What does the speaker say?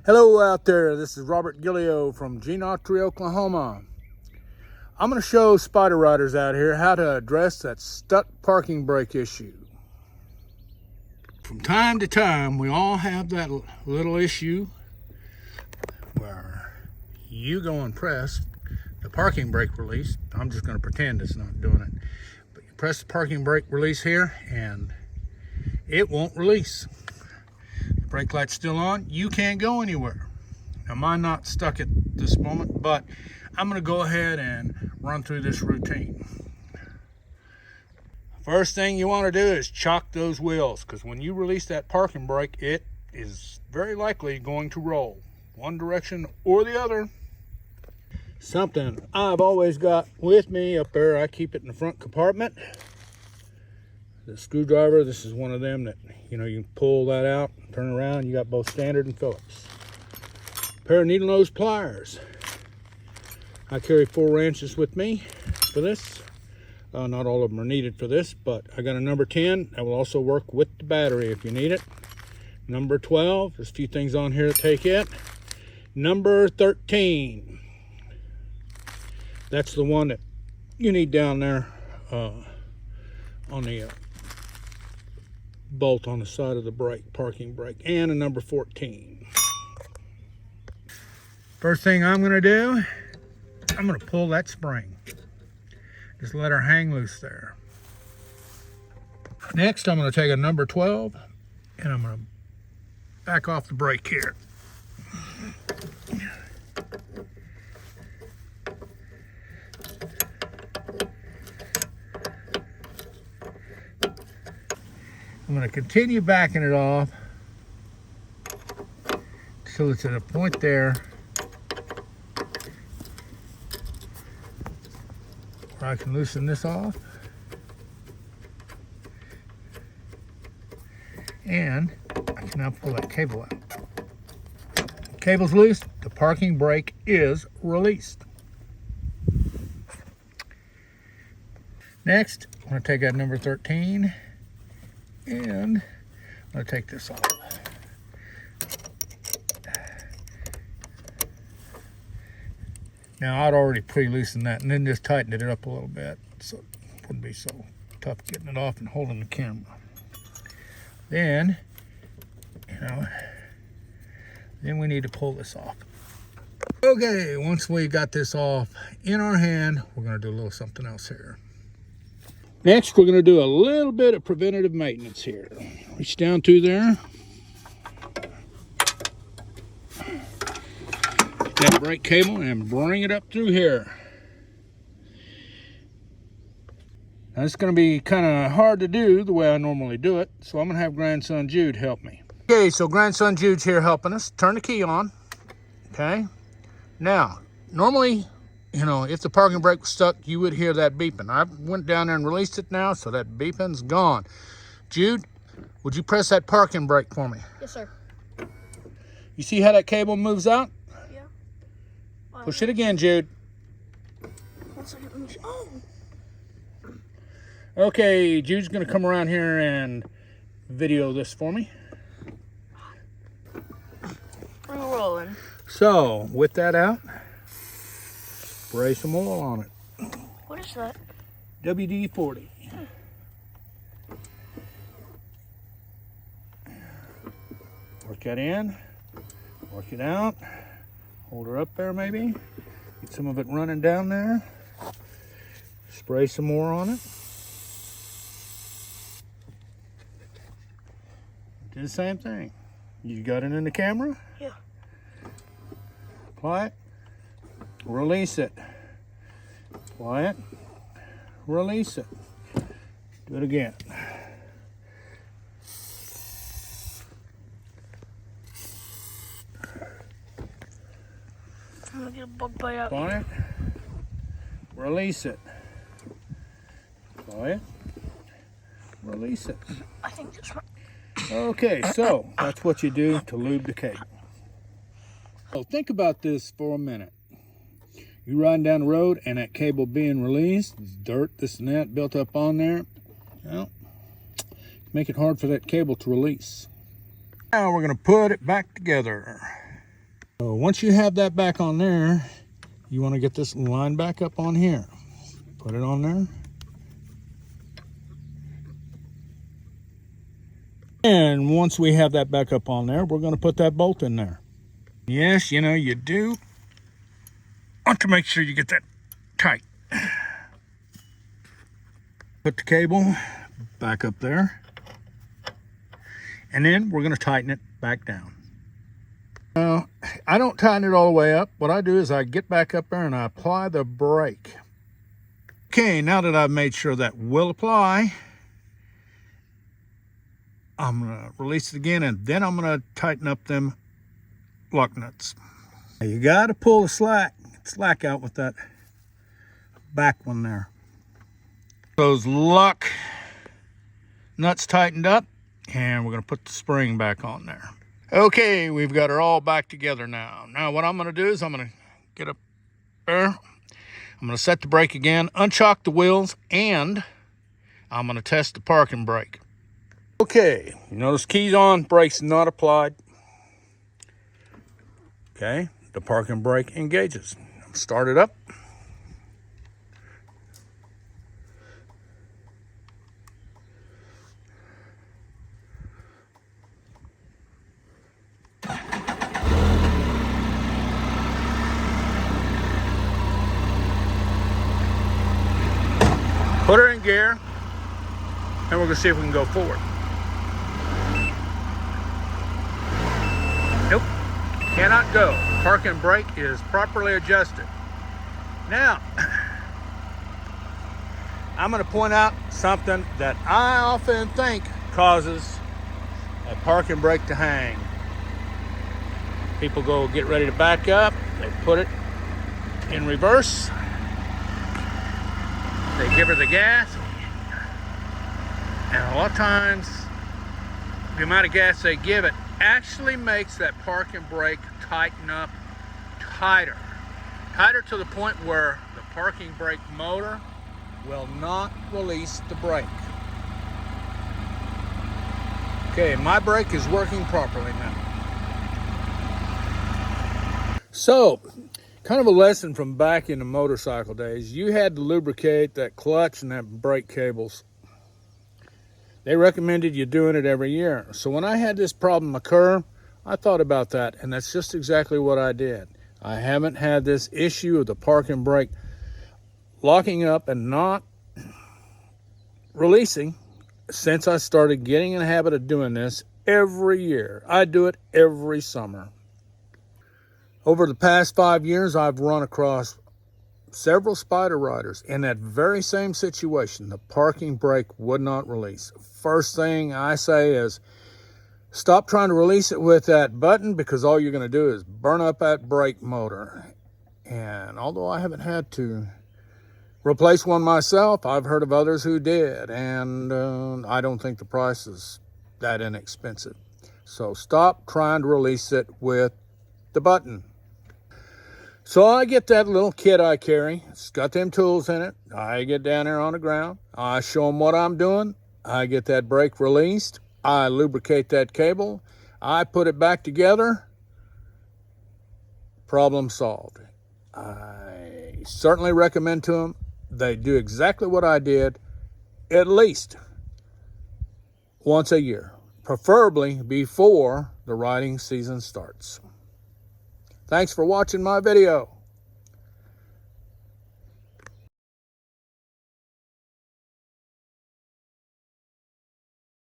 Hello out there, this is Robert Gillio from Gene-Autry, Oklahoma. I'm going to show Spyder riders out here how to address that stuck parking brake issue. From time to time, we all have that little issue where you go and press the parking brake release. I'm just going to pretend it's not doing it. But you press the parking brake release here and it won't release. Brake light's still on, you can't go anywhere. Now mine not stuck at this moment, but I'm going to go ahead and run through this routine. First thing you want to do is chock those wheels, because when you release that parking brake, it is very likely going to roll one direction or the other. Something I've always got with me up there, I keep it in the front compartment. The screwdriver, this is one of them that, you can pull that out, turn around, you got both standard and Phillips. Pair of needle nose pliers. I carry 4 wrenches with me for this. Not all of them are needed for this, but I got a number 10 that will also work with the battery if you need it. Number 12, there's a few things on here to take it. Number 13, that's the one that you need down there on the bolt on the side of the brake, parking brake, and a number 14. First thing I'm going to do, I'm going to pull that spring. Just let her hang loose there. Next, I'm going to take a number 12 and I'm going to back off the brake here. I'm going to continue backing it off till it's at a point there where I can loosen this off. And I can now pull that cable out. The cable's loose, the parking brake is released. Next, I'm going to take that number 13 and I'm going to take this off. Now I'd already pre-loosened that and then just tightened it up a little bit so it wouldn't be so tough getting it off and holding the camera. Then, then we need to pull this off. Okay, once we got this off in our hand, we're going to do a little something else here. Next, we're going to do a little bit of preventative maintenance here. Reach down through there. Get that brake cable and bring it up through here. Now, it's going to be kind of hard to do the way I normally do it, so I'm going to have grandson Jude help me. Okay, so grandson Jude's here helping us. Turn the key on. Okay. Now, normally, if the parking brake was stuck, you would hear that beeping. I went down there and released it now, so that beeping's gone. Jude, would you press that parking brake for me? Yes, sir. You see how that cable moves out? Yeah. Push it again, Jude. 1 second, let me see. Oh! Okay, Jude's gonna come around here and video this for me. We're rolling. So, with that out, spray some oil on it. What is that? WD-40. Work that in, work it out, hold her up there maybe, get some of it running down there, spray some more on it. Do the same thing. You got it in the camera? Yeah. Apply it, release it. Apply it, release it. Do it again. I'm gonna get a bug bite out. Apply it, release it. Apply it, release it. I think this one. Okay, so that's what you do to lube the cable. So think about this for a minute. You riding down the road and that cable being released, dirt, this and that built up on there. Well, make it hard for that cable to release. Now we're going to put it back together. So once you have that back on there, you want to get this line back up on here. Put it on there. And once we have that back up on there, we're going to put that bolt in there. Yes, you know, you do want to make sure you get that tight. Put the cable back up there. And then we're going to tighten it back down. Now, I don't tighten it all the way up. What I do is I get back up there and I apply the brake. Okay, now that I've made sure that will apply, I'm going to release it again, and then I'm going to tighten up them lock nuts. Now you got to pull the slack out with that back one there. Those lock nuts tightened up, and we're going to put the spring back on there. Okay, we've got her all back together now. Now what I'm going to do is I'm going to get up there. I'm going to set the brake again, unchock the wheels, and I'm going to test the parking brake. Okay, you notice keys on, brakes not applied. Okay, the parking brake engages. Start it up. Put her in gear, and we're going to see if we can go forward. Nope, cannot go. Parking brake is properly adjusted. Now, I'm going to point out something that I often think causes a parking brake to hang. People go get ready to back up, they put it in reverse, they give her the gas, and a lot of times the amount of gas they give it actually makes that parking brake tighten up tighter to the point where the parking brake motor will not release the brake. Okay, my brake is working properly now. So, kind of a lesson from back in the motorcycle days. You had to lubricate that clutch and that brake cables. They recommended you doing it every year. So when I had this problem occur, I thought about that, and that's just exactly what I did. I haven't had this issue of the parking brake locking up and not releasing since I started getting in the habit of doing this every year. I do it every summer. Over the past 5 years, I've run across several Spyder riders in that very same situation. The parking brake would not release. First thing I say is, stop trying to release it with that button, because all you're going to do is burn up that brake motor. And although I haven't had to replace one myself, I've heard of others who did, and I don't think the price is that inexpensive. So stop trying to release it with the button. So I get that little kit I carry. It's got them tools in it. I get down there on the ground. I show them what I'm doing. I get that brake released. I lubricate that cable. I put it back together. Problem solved. I certainly recommend to them they do exactly what I did at least once a year, preferably before the riding season starts. Thanks for watching my video.